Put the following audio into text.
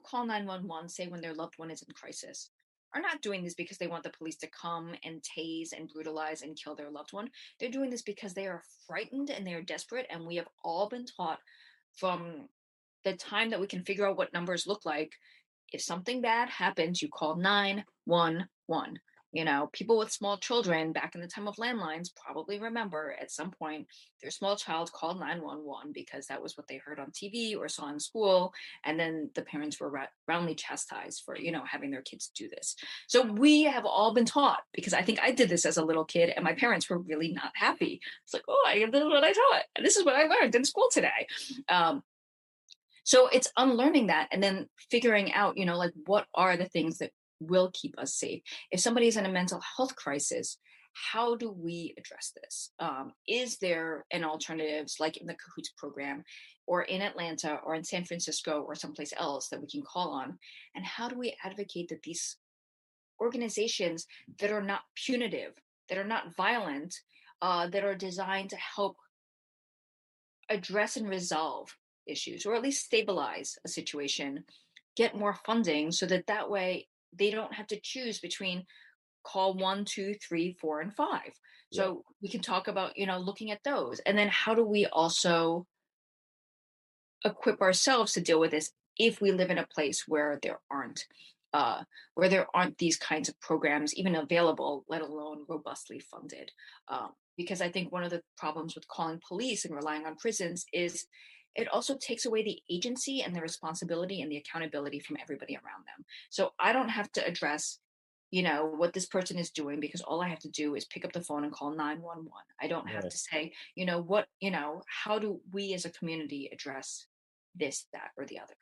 call 911, say when their loved one is in crisis, are not doing this because they want the police to come and tase and brutalize and kill their loved one. They're doing this because they are frightened and they are desperate. And we have all been taught from the time that we can figure out what numbers look like. If something bad happens, you call 911. People with small children back in the time of landlines probably remember at some point their small child called 911 because that was what they heard on TV or saw in school. And then the parents were roundly chastised for, having their kids do this. So we have all been taught, because I think I did this as a little kid and my parents were really not happy. It's like, oh, this is what I taught. And this is what I learned in school today. So it's unlearning that and then figuring out, like what are the things that will keep us safe. If somebody is in a mental health crisis, how do we address this? Is there an alternatives like in the Cahoots program or in Atlanta or in San Francisco or someplace else that we can call on? And how do we advocate that these organizations that are not punitive, that are not violent, that are designed to help address and resolve issues, or at least stabilize a situation, get more funding so that way they don't have to choose between call one, two, three, four, and five. Yeah. So we can talk about, looking at those. And then how do we also equip ourselves to deal with this if we live in a place where there aren't these kinds of programs even available, let alone robustly funded. Because I think one of the problems with calling police and relying on prisons is it also takes away the agency and the responsibility and the accountability from everybody around them. So I don't have to address, what this person is doing, because all I have to do is pick up the phone and call 911. I don't have Right. to say, how do we as a community address this, that, or the other?